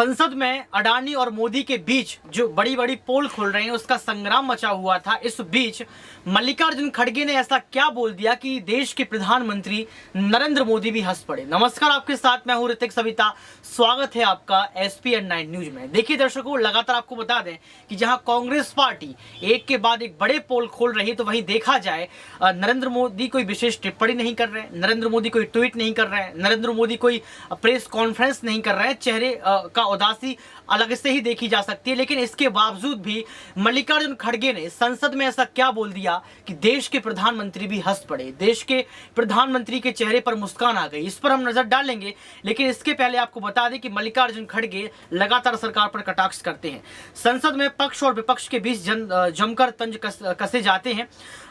संसद में अडानी और मोदी के बीच जो बड़ी बड़ी पोल खोल रहे हैं उसका संग्राम मचा हुआ था। इस बीच मल्लिकार्जुन खड़गे ने ऐसा क्या बोल दिया कि देश के प्रधानमंत्री नरेंद्र मोदी भी हंस पड़े। नमस्कार, आपके साथ मैं हूं ऋतिक सविता। स्वागत है आपका SPN 9 न्यूज में। देखिए दर्शकों, लगातार आपको बता दें कि जहां कांग्रेस पार्टी एक के बाद एक बड़े पोल खोल रही है, तो वहीं देखा जाए नरेंद्र मोदी कोई विशेष टिप्पणी नहीं कर रहे हैं, नरेंद्र मोदी कोई ट्वीट नहीं कर रहे हैं, नरेंद्र मोदी कोई प्रेस कॉन्फ्रेंस नहीं कर रहे हैं। चेहरे का उदासी अलग से ही देखी जा सकती है, लेकिन इसके बावजूद भी मल्लिकार्जुन खड़गे ने संसद में ऐसा क्या बोल दिया कि देश के प्रधानमंत्री भी हंस पड़े। देश के प्रधानमंत्री के चेहरे पर मुस्कान आ गई। इस पर हम नजर डालेंगे, लेकिन इसके पहले आपको बता दें कि मल्लिकार्जुन खड़गे लगातार सरकार पर कटाक्ष करते हैं। संसद में पक्ष और विपक्ष के बीच जमकर तंज कसे जाते हैं।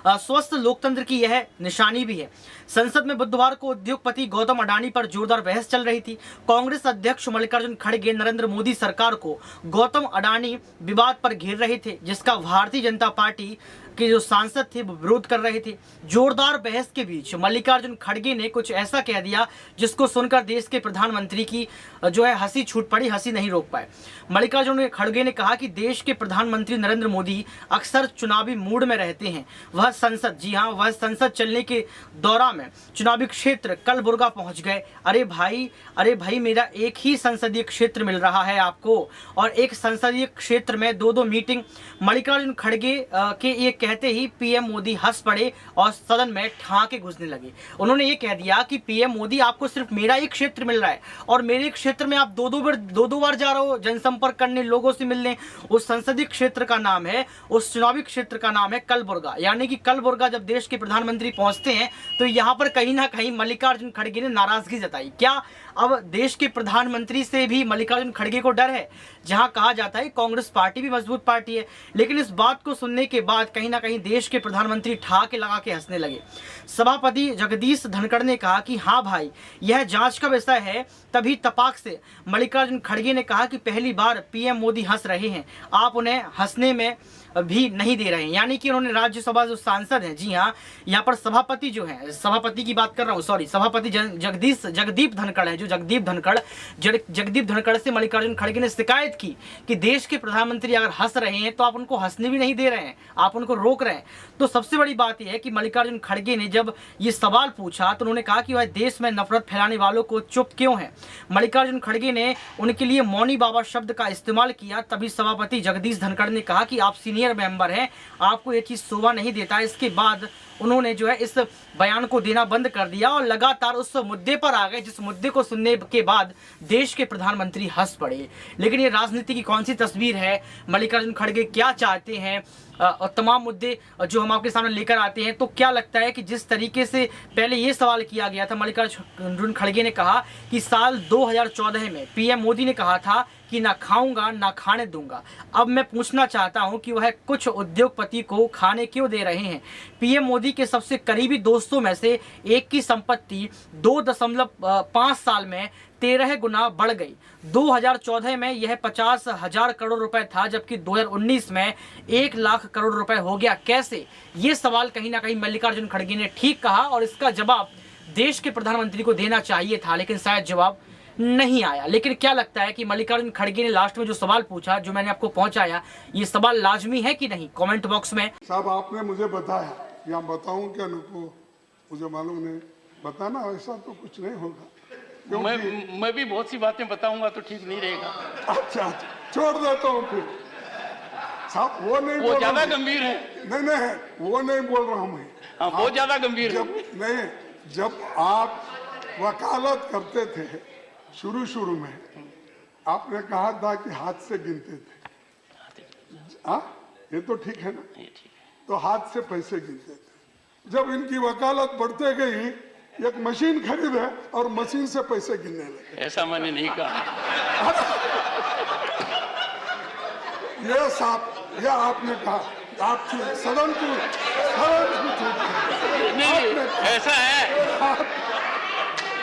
स्वस्थ लोकतंत्र की यह निशानी भी है। संसद में बुधवार को उद्योगपति गौतम अडानी पर जोरदार बहस चल रही थी। कांग्रेस अध्यक्ष मल्लिकार्जुन खड़गे नरेंद्र मोदी सरकार को गौतम अडानी विवाद पर घेर रहे थे, जिसका भारतीय जनता पार्टी के जो सांसद थे वो विरोध कर रहे थे। जोरदार बहस के बीच मल्लिकार्जुन खड़गे ने कुछ ऐसा कह दिया जिसको सुनकर देश के प्रधानमंत्री की जो है हंसी छूट पड़ी, हंसी नहीं रोक पाए। मल्लिकार्जुन खड़गे ने कहा कि देश के प्रधानमंत्री नरेंद्र मोदी अक्सर चुनावी मूड में रहते हैं। वह संसद, जी हाँ, वह संसद चलने के दौरान में चुनावी क्षेत्र कलबुर्गा पहुंच गए। अरे भाई मेरा एक ही संसदीय क्षेत्र मिल रहा है आपको, और एक संसदीय क्षेत्र में दो मीटिंग। मल्लिकार्जुन खड़गे के ये कहते ही पीएम मोदी हंस पड़े और सदन में ठाके घुसने लगे। उन्होंने ये कह दिया कि पीएम मोदी, आपको सिर्फ मेरा एक क्षेत्र मिल रहा है और मेरे क्षेत्र में आप दो बार जा रहे हो जनसंपर्क करने, लोगों से मिलने। उस संसदीय क्षेत्र का नाम है, उस चुनावी क्षेत्र का नाम है कलबुर्गा। यानी कि कलबुर्गा जब देश के प्रधानमंत्री पहुंचते हैं तो यहाँ पर कहीं ना कहीं मल्लिकार्जुन खड़गे ने नाराजगी जताई। क्या अब देश के प्रधानमंत्री से भी मल्लिकार्जुन खड़गे को डर है? जहां कहा जाता है कांग्रेस पार्टी भी मजबूत पार्टी है, लेकिन इस बात को सुनने के बाद कहीं ना कहीं देश के प्रधानमंत्री ठाके लगा के हंसने लगे। सभापति जगदीश धनखड़ ने कहा कि हाँ भाई, यह जांच का विषय है। तभी तपाक से मल्लिकार्जुन खड़गे ने कहा कि पहली बार पीएम मोदी हंस रहे हैं, आप उन्हें हंसने में भी नहीं दे रहे हैं। यानी कि उन्होंने राज्यसभा जो सांसद हैं, जी हाँ, यहाँ पर सभापति जो है, सभापति की बात कर रहा हूँ, सॉरी, सभापति जगदीप धनखड़ है, जो जगदीप धनखड़ से मल्लिकार्जुन खड़गे ने शिकायत की कि देश के प्रधानमंत्री अगर हंस रहे हैं तो आप उनको हंसने भी नहीं दे रहे हैं, आप उनको रोक रहे हैं। तो सबसे बड़ी बात यह है कि मल्लिकार्जुन खड़गे ने जब ये सवाल पूछा तो उन्होंने कहा कि वह देश में नफरत फैलाने वालों को चुप क्यों है। मल्लिकार्जुन खड़गे ने उनके लिए मौनी बाबा शब्द का इस्तेमाल किया। तभी सभापति जगदीश धनखड़ ने कहा कि आप सीनियर मेंबर हैं, आपको ये चीज शोभा नहीं देता। इसके बाद उन्होंने जो है इस बयान को देना बंद कर दिया और लगातार उस मुद्दे पर आ गए, जिस मुद्दे को सुनने के बाद देश के प्रधानमंत्री हंस पड़े। लेकिन ये राजनीति की कौन सी तस्वीर है, मल्लिकार्जुन खड़गे क्या चाहते हैं, और तमाम मुद्दे जो हम आपके सामने लेकर आते हैं। तो क्या लगता है कि जिस तरीके से पहले ये सवाल किया गया था, मल्लिकार्जुन खड़गे ने कहा कि साल 2014 में पीएम मोदी ने कहा था कि ना खाऊंगा ना खाने दूंगा। अब मैं पूछना चाहता हूं कि वह कुछ उद्योगपति को खाने क्यों दे रहे हैं। पीएम मोदी के सबसे करीबी दोस्तों में से एक की संपत्ति 2.5 साल में 13 गुना बढ़ गई। 2014 में यह 50,000 करोड़ रुपए था, जबकि 2019 में 1 लाख करोड़ रुपए हो गया। कैसे? ये सवाल कहीं ना कहीं मल्लिकार्जुन खड़गे ने ठीक कहा और इसका जवाब देश के प्रधानमंत्री को देना चाहिए था, लेकिन शायद जवाब नहीं आया। लेकिन क्या लगता है कि मल्लिकार्जुन खड़गे ने लास्ट में जो सवाल पूछा, जो मैंने आपको पहुंचाया, ये सवाल लाजमी है कि नहीं? कमेंट बॉक्स में साहब आपने मुझे बताया, या बताऊं क्या उनको, मुझे मालूम नहीं, बताना ऐसा तो कुछ नहीं होगा। मैं भी बहुत सी बातें बताऊंगा तो ठीक नहीं रहेगा। अच्छा, छोड़ देता हूँ फिर साहब। वो ज्यादा गंभीर है। नहीं, वो नहीं बोल रहा हूँ मैं। हाँ, बहुत ज्यादा गंभीर है। नहीं, जब आप वकालत करते थे शुरू में, आपने कहा था कि हाथ से गिनते थे। हाँ, ये तो ठीक है ना? तो हाथ से पैसे गिनते थे। जब इनकी वकालत बढ़ते गई, एक मशीन खरीदे और मशीन से पैसे गिनने लगे। ऐसा मैंने नहीं कहा। ये साहब, ये आपने कहा। आप सदन की नहीं, ऐसा है।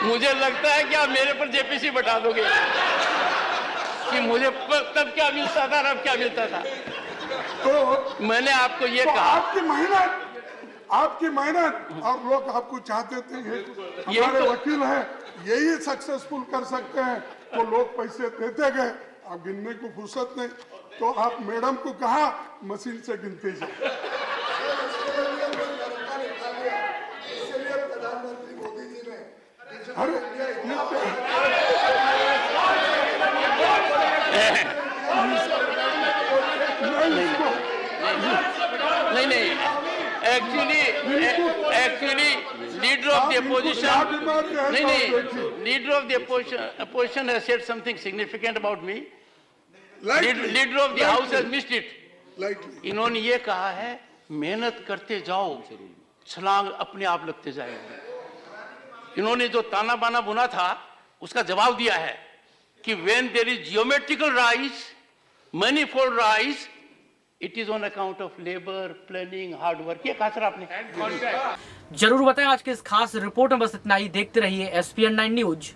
मुझे लगता है कि आप मेरे पर जेपीसी बैठा दोगे कि मुझे तब क्या मिलता था और अब क्या मिलता था। तो मैंने आपको ये तो कहा, आपकी मेहनत और लोग आपको चाहते थे। हमारे वकील हैं, यही सक्सेसफुल कर सकते हैं। तो लोग पैसे देते गए आप गिनने को फुर्सत नहीं तो आप मैडम को कहा मशीन से गिनते जाए। प्रधानमंत्री मोदी जी ने अरे नहीं actually leader of the opposition नहीं leader of the opposition has said something significant about me. Leader of the house has missed it. इन्होंने ये कहा है मेहनत करते जाओ छलांग अपने आप लगते जाएंगे। इन्होंने जो ताना बाना बुना था उसका जवाब दिया है कि when there is geometrical rise manifold rise it is on account of labour planning hard work. ये कहा सर आपने। जरूर बताएं आज के इस खास रिपोर्ट में बस इतना ही। देखते रहिए SPN9 न्यूज।